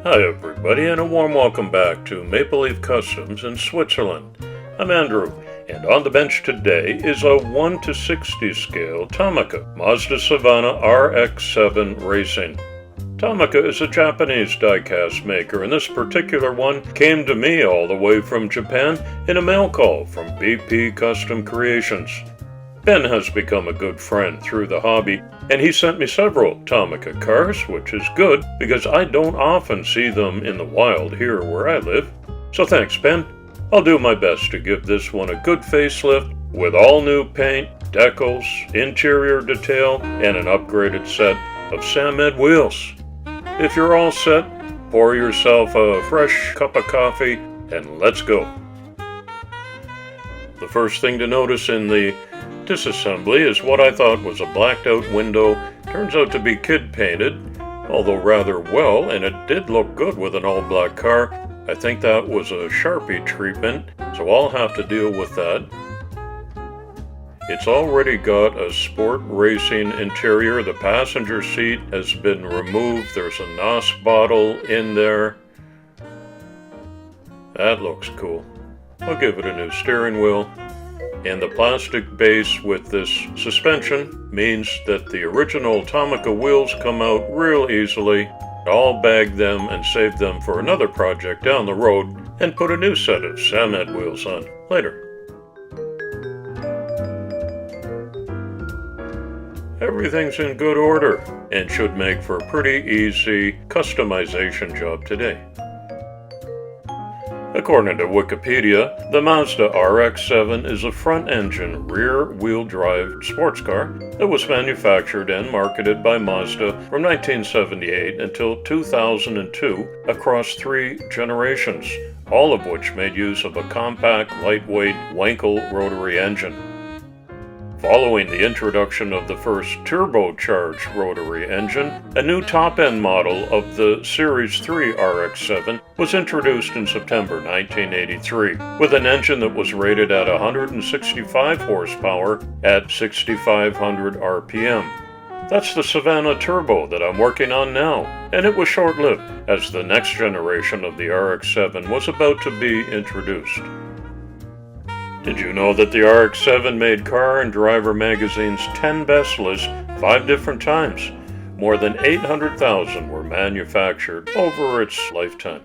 Hi everybody, and a warm welcome back to Maple Leaf Customs in Switzerland. I'm Andrew, and on the bench today is a 1 to 60 scale Tomica Mazda Savanna RX-7 Racing. Tomica is a Japanese diecast maker, and this particular one came to me all the way from Japan in a mail call from BP Custom Creations. Ben has become a good friend through the hobby, and he sent me several Tomica cars, which is good because I don't often see them in the wild here where I live. So thanks, Ben. I'll do my best to give this one a good facelift with all new paint, decals, interior detail, and an upgraded set of Samed wheels. If you're all set, pour yourself a fresh cup of coffee and let's go. The first thing to notice in the disassembly is what I thought was a blacked out window. Turns out to be kid painted, although rather well, and it did look good with an all black car. I think that was a Sharpie treatment, so I'll have to deal with that. It's already got a sport racing interior. The passenger seat has been removed. There's a NOS bottle in there. That looks cool. I'll give it a new steering wheel. And the plastic base with this suspension means that the original Tomica wheels come out real easily. I'll bag them and save them for another project down the road and put a new set of Samed wheels on later. Everything's in good order and should make for a pretty easy customization job today. According to Wikipedia, the Mazda RX-7 is a front-engine, rear-wheel drive sports car that was manufactured and marketed by Mazda from 1978 until 2002 across 3 generations, all of which made use of a compact, lightweight Wankel rotary engine. Following the introduction of the first turbocharged rotary engine, a new top-end model of the Series 3 RX-7 was introduced in September 1983, with an engine that was rated at 165 horsepower at 6,500 RPM. That's the Savanna Turbo that I'm working on now, and it was short-lived, as the next generation of the RX-7 was about to be introduced. Did you know that the RX-7 made Car and Driver magazine's 10 best list 5 different times? More than 800,000 were manufactured over its lifetime.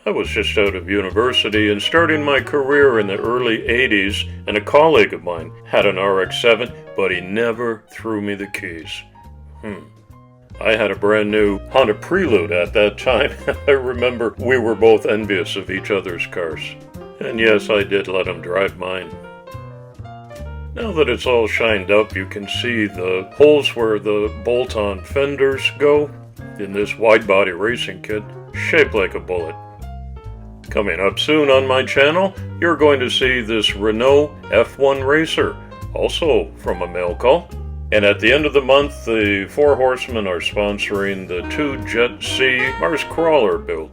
I was just out of university and starting my career in the early 80s, and a colleague of mine had an RX-7, but he never threw me the keys. I had a brand new Honda Prelude at that time. I remember we were both envious of each other's cars. And yes, I did let him drive mine. Now that it's all shined up, you can see the holes where the bolt-on fenders go in this wide-body racing kit, shaped like a bullet. Coming up soon on my channel, you're going to see this Renault F1 Racer, also from a mail call. And at the end of the month, the 4 Horsemen are sponsoring the 2 Jet C Mars Crawler build.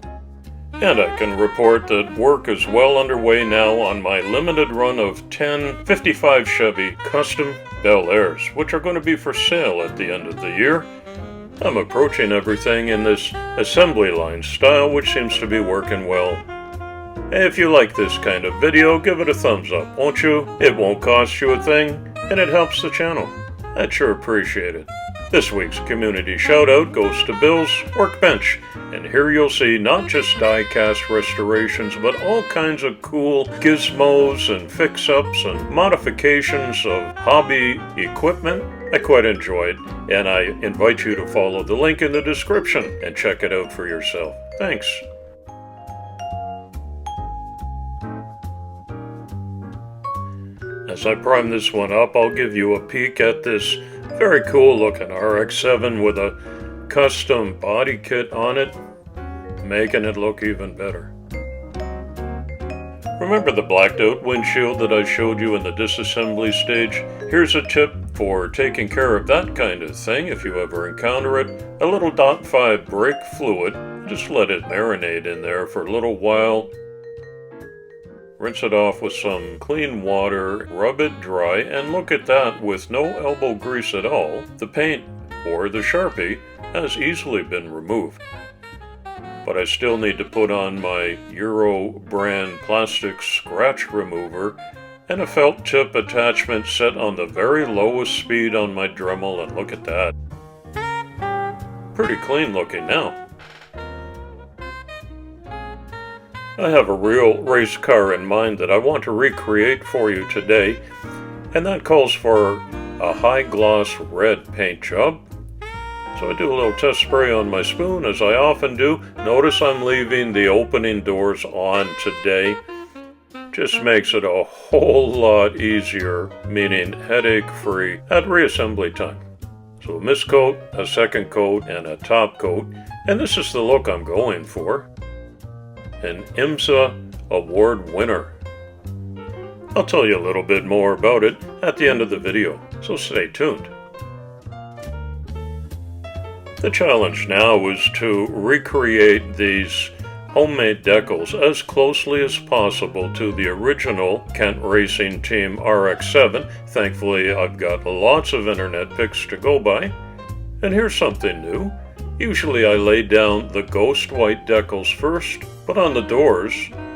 And I can report that work is well underway now on my limited run of 10 55 Chevy Custom Bel Airs, which are going to be for sale at the end of the year. I'm approaching everything in this assembly line style, which seems to be working well. If you like this kind of video, give it a thumbs up, won't you? It won't cost you a thing, and it helps the channel. I'd sure appreciate it. This week's community shout-out goes to Bill's Workbench, and here you'll see not just die-cast restorations, but all kinds of cool gizmos and fix-ups and modifications of hobby equipment I quite enjoyed, and I invite you to follow the link in the description and check it out for yourself. Thanks. As I prime this one up, I'll give you a peek at this very cool looking RX-7 with a custom body kit on it, making it look even better. Remember the blacked out windshield that I showed you in the disassembly stage? Here's a tip for taking care of that kind of thing if you ever encounter it. A little .5 brake fluid, just let it marinate in there for a little while. Rinse it off with some clean water, rub it dry, and look at that, with no elbow grease at all, the paint, or the Sharpie, has easily been removed. but I still need to put on my Euro brand plastic scratch remover and a felt tip attachment set on the very lowest speed on my Dremel, and look at that. Pretty clean looking now. I have a real race car in mind that I want to recreate for you today, and that calls for a high gloss red paint job. So I do a little test spray on my spoon, as I often do. Notice I'm leaving the opening doors on today. Just makes it a whole lot easier, meaning headache-free at reassembly time. So a mist coat, a second coat, and a top coat, and this is the look I'm going for. An IMSA award winner. I'll tell you a little bit more about it at the end of the video, so stay tuned. The challenge now is to recreate these homemade decals as closely as possible to the original Kent Racing Team RX-7. Thankfully, I've got lots of internet pics to go by. And here's something new. Usually I lay down the ghost white decals first, but on the doors,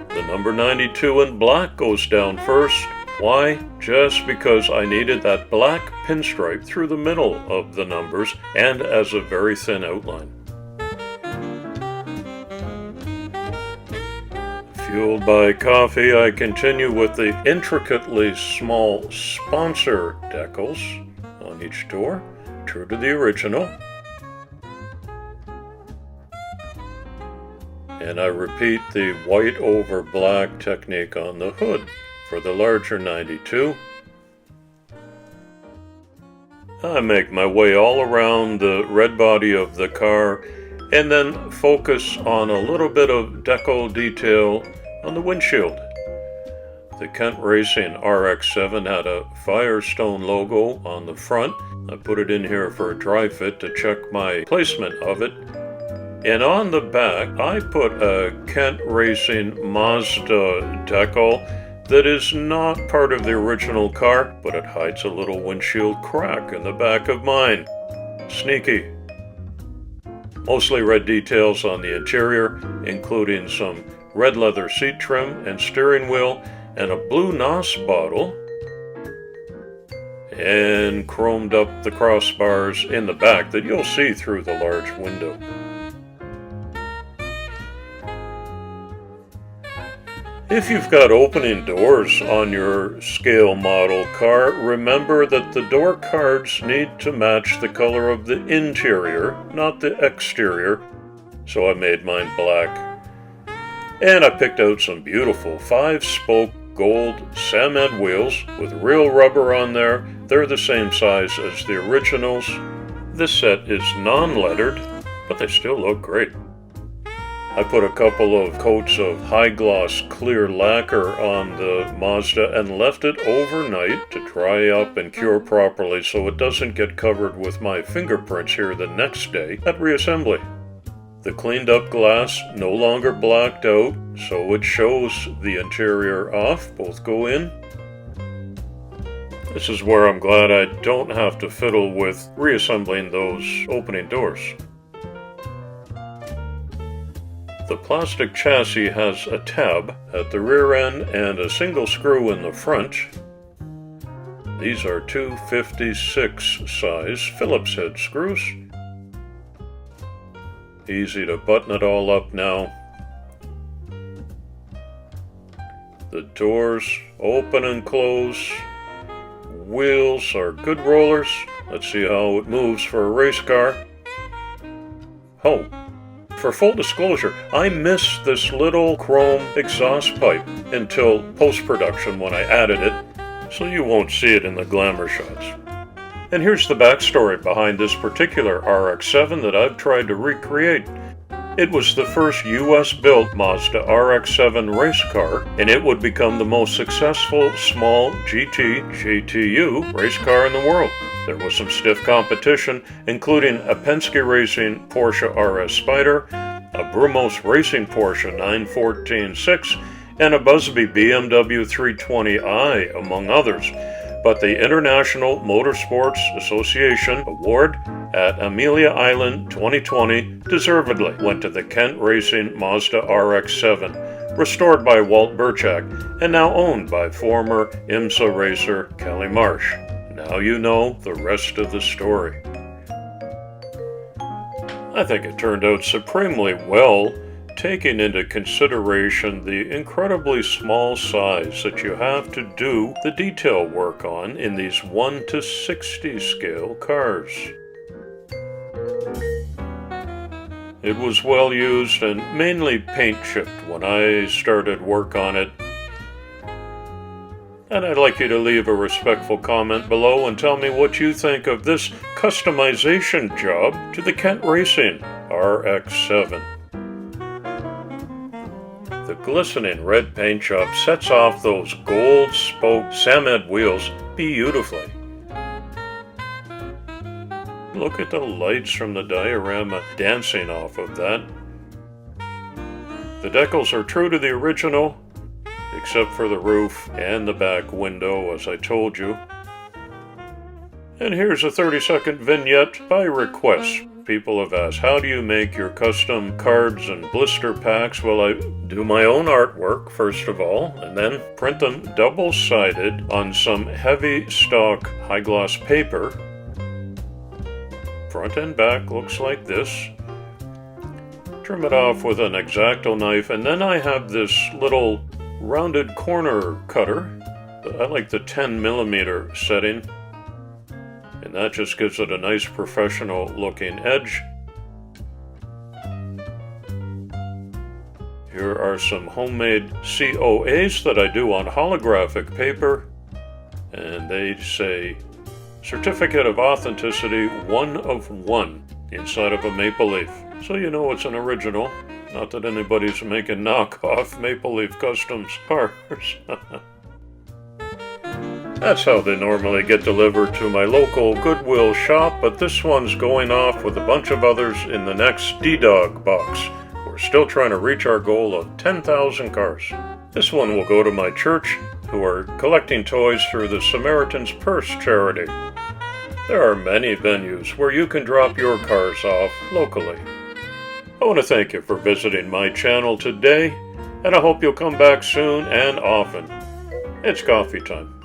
the number 92 in black goes down first. Why? Just because I needed that black pinstripe through the middle of the numbers and as a very thin outline. Fueled by coffee, I continue with the intricately small sponsor decals on each door, true to the original. And I repeat the white over black technique on the hood for the larger 92. I make my way all around the red body of the car and then focus on a little bit of decal detail on the windshield. The Kent Racing RX-7 had a Firestone logo on the front. I put it in here for a dry fit to check my placement of it. And on the back, I put a Kent Racing Mazda decal that is not part of the original car, but it hides a little windshield crack in the back of mine. Sneaky. Mostly red details on the interior, including some red leather seat trim and steering wheel, and a blue NOS bottle, and chromed up the crossbars in the back that you'll see through the large window. If you've got opening doors on your scale model car, remember that the door cards need to match the color of the interior, not the exterior, so I made mine black. And I picked out some beautiful 5-spoke gold Samed wheels with real rubber on there. They're the same size as the originals. This set is non-lettered, but they still look great. I put a couple of coats of high gloss clear lacquer on the Mazda and left it overnight to dry up and cure properly so it doesn't get covered with my fingerprints here the next day at reassembly. The cleaned up glass no longer blacked out, so it shows the interior off. Both go in. This is where I'm glad I don't have to fiddle with reassembling those opening doors. The plastic chassis has a tab at the rear end and a single screw in the front. These are two 56 size Phillips head screws. Easy to button it all up now. The doors open and close. Wheels are good rollers. Let's see how it moves for a race car. Oh, for full disclosure, I missed this little chrome exhaust pipe until post-production when I added it, so you won't see it in the glamour shots. And here's the backstory behind this particular RX-7 that I've tried to recreate. It was the first US-built Mazda RX-7 race car, and it would become the most successful small GTU race car in the world. There was some stiff competition, including a Penske Racing Porsche RS Spyder, a Brumos Racing Porsche 914-6, and a Busby BMW 320i, among others. but the International Motorsports Association Award at Amelia Island 2020 deservedly went to the Kent Racing Mazda RX-7, restored by Walt Burchak and now owned by former IMSA racer Kelly Marsh. Now you know the rest of the story. I think it turned out supremely well, taking into consideration the incredibly small size that you have to do the detail work on in these 1:60 scale cars. It was well used and mainly paint chipped when I started work on it. And I'd like you to leave a respectful comment below and tell me what you think of this customization job to the Kent Racing RX-7. The glistening red paint job sets off those gold spoke Samed wheels beautifully. Look at the lights from the diorama dancing off of that. The decals are true to the original, except for the roof and the back window, as I told you. And here's a 30-second vignette by request. People have asked, how do you make your custom cards and blister packs? Well, I do my own artwork, first of all, and then print them double-sided on some heavy stock high-gloss paper. Front and back looks like this. Trim it off with an X-Acto knife, and then I have this little rounded corner cutter. I like the 10mm setting, and that just gives it a nice professional looking edge. Here are some homemade COAs that I do on holographic paper, and they say Certificate of Authenticity 1 of 1 inside of a maple leaf. So you know it's an original. Not that anybody's making knockoff Maple Leaf Customs cars. That's how they normally get delivered to my local Goodwill shop, but this one's going off with a bunch of others in the next D-Dog box. We're still trying to reach our goal of 10,000 cars. This one will go to my church, who are collecting toys through the Samaritan's Purse charity. There are many venues where you can drop your cars off locally. I want to thank you for visiting my channel today, and I hope you'll come back soon and often. It's coffee time.